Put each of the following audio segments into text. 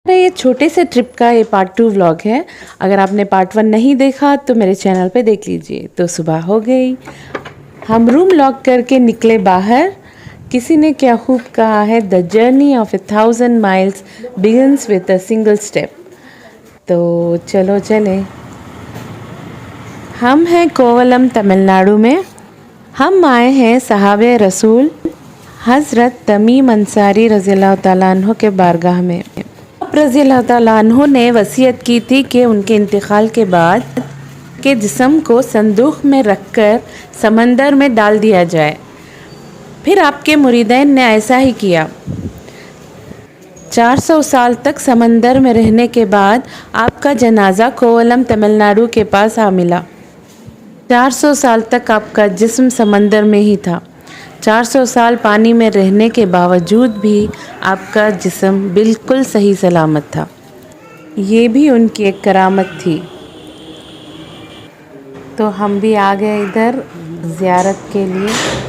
ये छोटे से ट्रिप का ये पार्ट 2 व्लॉग है। अगर आपने पार्ट 1 नहीं देखा तो मेरे चैनल पे देख लीजिए। तो सुबह हो गई, हम रूम लॉक करके निकले बाहर। किसी ने क्या खूब कहा है, the journey of 1000 miles begins with a single step. तो चलो चले। हम हैं कोवलम तमिलनाडु में। हम आए हैं साहबे रसूल हज़रत तमीम अंसारी रज़ियल्लाहु ताला अन्हु के बारगाह में। रज़ियल्लाहु ताला अन्हु ने वसीयत की थी कि उनके इंतकाल के बाद के जिस्म को संदूक में रखकर समंदर में डाल दिया जाए। फिर आपके मुरीदैन ने ऐसा ही किया। 400 साल तक समंदर में रहने के बाद आपका जनाजा कोवलम तमिलनाडु के पास आ मिला। 400 साल तक आपका जिस्म समंदर में ही था। 400 साल पानी में रहने के बावजूद भी आपका जिस्म बिल्कुल सही सलामत था। ये भी उनकी एक करामत थी। तो हम भी आ गए इधर ज़ियारत के लिए।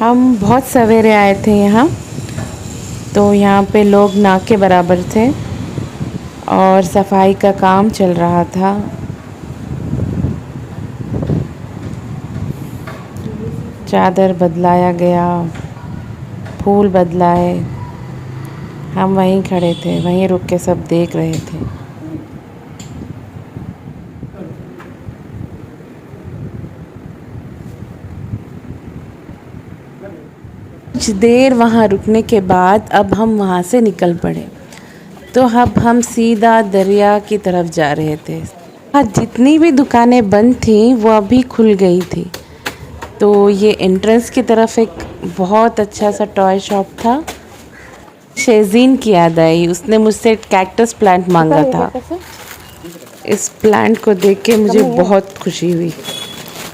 हम बहुत सवेरे आए थे यहाँ, तो यहाँ पे लोग ना के बराबर थे और सफाई का काम चल रहा था। चादर बदलाया गया, फूल बदलाए। हम वहीं खड़े थे, वहीं रुक के सब देख रहे थे। कुछ देर वहाँ रुकने के बाद अब हम वहाँ से निकल पड़े। तो अब हम सीधा दरिया की तरफ जा रहे थे। आज जितनी भी दुकानें बंद थीं वो अभी खुल गई थी। तो ये एंट्रेंस की तरफ एक बहुत अच्छा सा टॉय शॉप था। शेज़ीन की याद आई, उसने मुझसे कैक्टस प्लांट मांगा था। इस प्लांट को देख के मुझे बहुत खुशी हुई,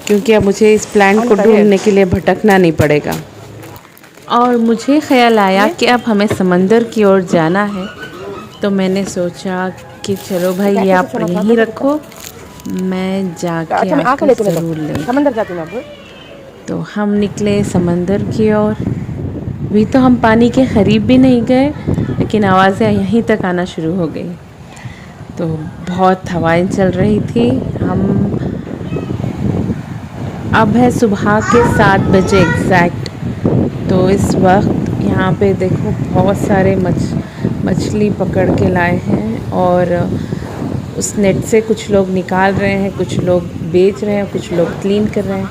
क्योंकि अब मुझे इस प्लांट को ढूंढने के लिए भटकना नहीं पड़ेगा। और मुझे ख्याल आया कि अब हमें समंदर की ओर जाना है। तो मैंने सोचा कि चलो भाई, ये आप यहीं रखो, मैं जाके आकर ज़रूर लें। तो हम निकले समंदर की ओर। अभी तो हम पानी के करीब भी नहीं गए, लेकिन आवाज़ें यहीं तक आना शुरू हो गई। तो बहुत हवाएं चल रही थी। हम अब है सुबह के 7 बजे एग्जैक्ट। तो इस वक्त यहाँ पे देखो बहुत सारे मछली पकड़ के लाए हैं, और उस नेट से कुछ लोग निकाल रहे हैं, कुछ लोग बेच रहे हैं, कुछ लोग क्लीन कर रहे हैं।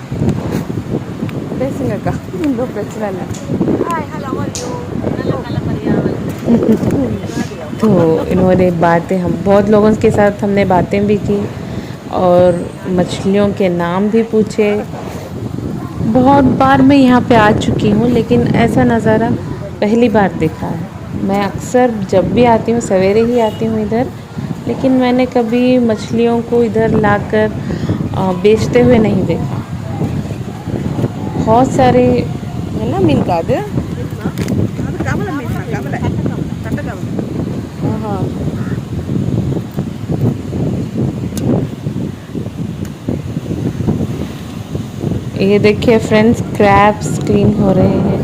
तो इन्होंने बातें, हम बहुत लोगों के साथ हमने बातें भी की और मछलियों के नाम भी पूछे। बहुत बार मैं यहाँ पे आ चुकी हूँ, लेकिन ऐसा नज़ारा पहली बार देखा है। मैं अक्सर जब भी आती हूँ सवेरे ही आती हूँ इधर, लेकिन मैंने कभी मछलियों को इधर लाकर बेचते हुए नहीं देखा। बहुत सारे हाँ, ये देखिए फ्रेंड्स, क्रैब्स क्लीन हो रहे हैं।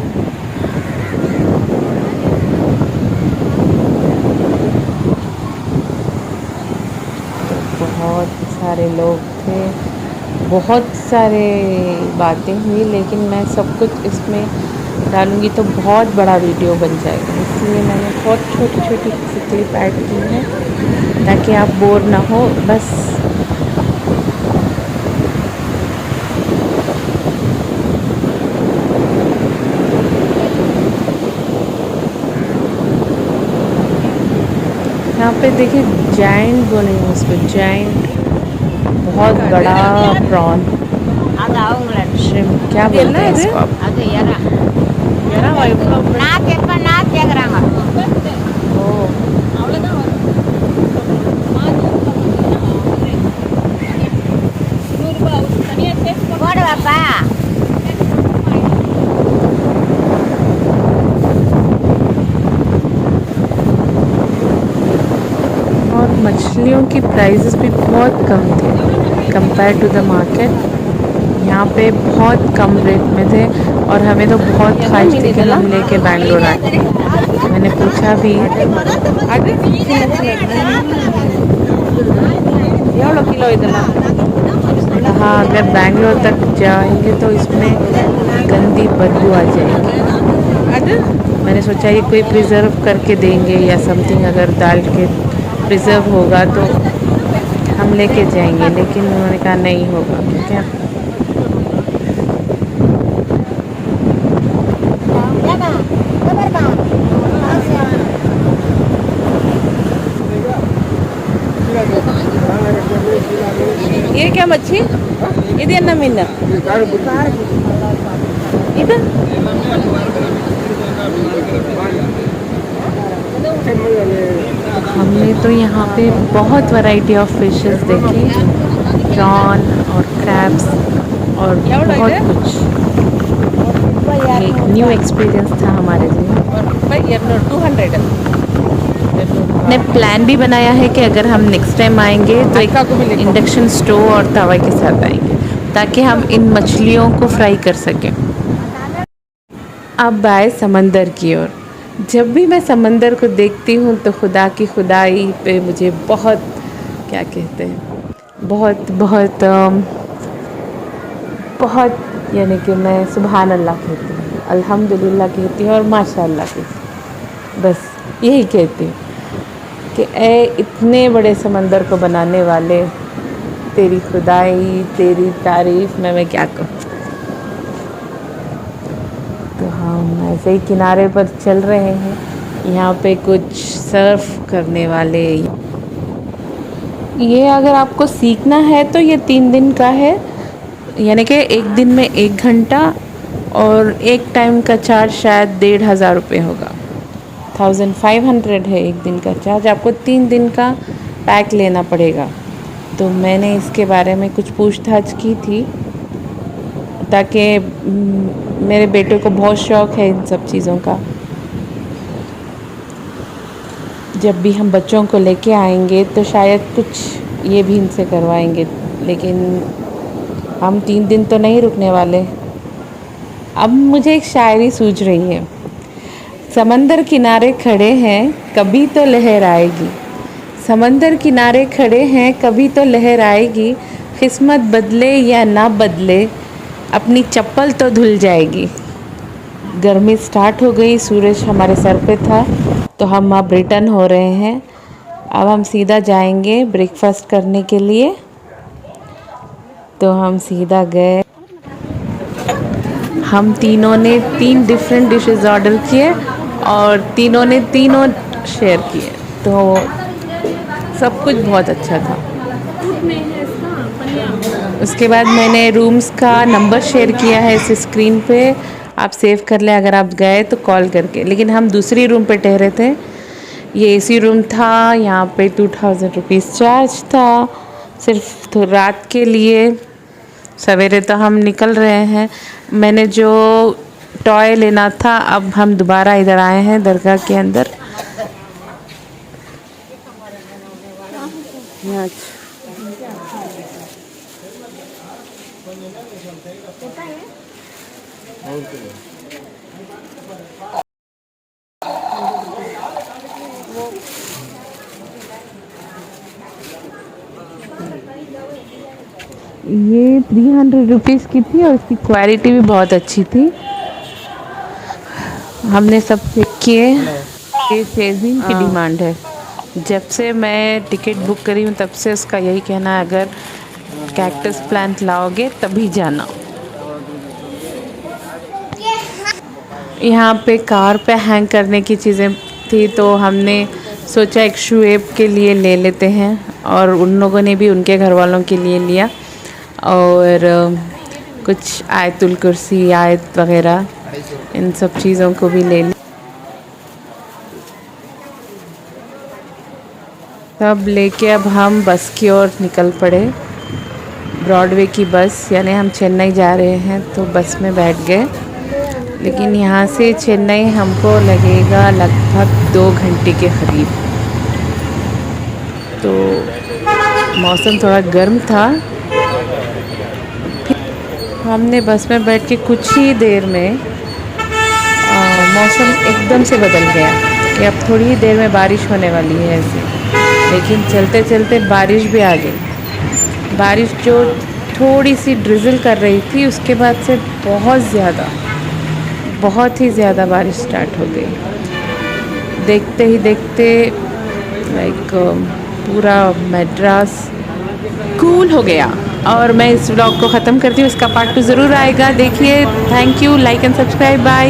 बहुत सारे लोग थे, बहुत सारे बातें हुई, लेकिन मैं सब कुछ इसमें डालूँगी तो बहुत बड़ा वीडियो बन जाएगा। इसलिए मैंने बहुत छोटी छोटी सी क्लिप ऐड की है, ताकि आप बोर ना हो। बस यहाँ पे देखिए जाइंट बोले हैं उसको, जाइंट, बहुत बड़ा प्रॉन, श्रिम्प क्या बोलते हैं इसको आप? मछलियों की प्राइसेस भी बहुत कम थे कंपेयर टू द मार्केट। यहाँ पे बहुत कम रेट में थे और हमें तो बहुत ख्वाहिश थी कि हम लेके बैंगलोर आए। मैंने पूछा भी हाँ, अगर बैंगलोर तक जाएंगे तो इसमें गंदी बदबू आ जाएगी। मैंने सोचा ये कोई प्रिजर्व करके देंगे या समथिंग, अगर डाल के प्रिजर्व होगा तो हम लेके जाएंगे, लेकिन उन्होंने कहा नहीं होगा। क्या ये क्या मच्छी ఇది అన్న మిన్న ఇది हमने तो यहाँ पे बहुत वैरायटी ऑफ फिशेस देखी, प्रॉन और क्रैब्स और बहुत कुछ। एक न्यू एक्सपीरियंस था हमारे लिए। 200 ने प्लान भी बनाया है कि अगर हम नेक्स्ट टाइम आएंगे तो एक इंडक्शन स्टोव और तवा के साथ आएंगे ताकि हम इन मछलियों को फ्राई कर सकें। अब आए समंदर की ओर। जब भी मैं समंदर को देखती हूँ तो खुदा की खुदाई पे मुझे बहुत, क्या कहते हैं, बहुत बहुत बहुत, यानी कि मैं सुभान अल्लाह कहती हूँ, अल्हम्दुलिल्लाह कहती हूँ और माशाअल्लाह कहती हूँ। बस यही कहती हूँ कि ए इतने बड़े समंदर को बनाने वाले, तेरी खुदाई, तेरी तारीफ़ मैं क्या कहूँ। तो हम ऐसे ही किनारे पर चल रहे हैं। यहाँ पे कुछ सर्फ करने वाले, ये अगर आपको सीखना है तो ये 3 दिन का है, यानी कि एक दिन में 1 घंटा और एक टाइम का चार्ज शायद 1,500 रुपये होगा। 1500 है एक दिन का चार्ज। आपको 3 दिन का पैक लेना पड़ेगा। तो मैंने इसके बारे में कुछ पूछताछ की थी ताकि मेरे बेटे को बहुत शौक़ है इन सब चीज़ों का। जब भी हम बच्चों को लेके आएंगे तो शायद कुछ ये भी इनसे करवाएंगे, लेकिन हम 3 दिन तो नहीं रुकने वाले। अब मुझे एक शायरी सूझ रही है। समंदर किनारे खड़े हैं कभी तो लहर आएगी, समंदर किनारे खड़े हैं कभी तो लहर आएगी, किस्मत बदले या ना बदले अपनी चप्पल तो धुल जाएगी। गर्मी स्टार्ट हो गई, सूरज हमारे सर पे था, तो हम अब रिटर्न हो रहे हैं। अब हम सीधा जाएंगे ब्रेकफास्ट करने के लिए। तो हम सीधा गए। हम तीनों ने 3 डिफरेंट डिशेस ऑर्डर किए और तीनों ने तीनों शेयर किए, तो सब कुछ बहुत अच्छा था। उसके बाद मैंने रूम्स का नंबर शेयर किया है इस स्क्रीन पे, आप सेव कर लें अगर आप गए तो कॉल करके। लेकिन हम दूसरी रूम पे ठहरे थे, ये एसी रूम था। यहाँ पे 2000 रुपीज़ चार्ज था सिर्फ तो रात के लिए। सवेरे तो हम निकल रहे हैं। मैंने जो टॉय लेना था, अब हम दोबारा इधर आए हैं दरगाह के अंदर। ये 300 रुपीज़ की थी और उसकी क्वालिटी भी बहुत अच्छी थी। हमने सब चेक किए। ये फेजिंग की डिमांड है। जब से मैं टिकट बुक करी हूँ तब से उसका यही कहना है, अगर कैक्टस प्लांट लाओगे तभी जाना। यहाँ पे कार पे हैंग करने की चीज़ें थी, तो हमने सोचा एक शुएब के लिए ले लेते हैं, और उन लोगों ने भी उनके घर वालों के लिए लिया। और कुछ आयतुल कुर्सी, आयत वगैरह, इन सब चीज़ों को भी ले लिया। सब लेके अब हम बस की ओर निकल पड़े। ब्रॉडवे की बस, यानी हम चेन्नई जा रहे हैं, तो बस में बैठ गए। लेकिन यहाँ से चेन्नई हमको लगेगा लगभग 2 घंटे के करीब। तो मौसम थोड़ा गर्म था। फिर हमने बस में बैठ के कुछ ही देर में मौसम एकदम से बदल गया कि अब थोड़ी ही देर में बारिश होने वाली है ऐसे। लेकिन चलते चलते बारिश भी आ गई। बारिश जो थोड़ी सी ड्रिज़ल कर रही थी, उसके बाद से बहुत ही ज़्यादा बारिश स्टार्ट हो गई। देखते ही देखते लाइक पूरा मद्रास कूल हो गया। और मैं इस व्लॉग को ख़त्म करती हूँ। इसका पार्ट 2 ज़रूर आएगा, देखिए। Thank you, like and subscribe, bye.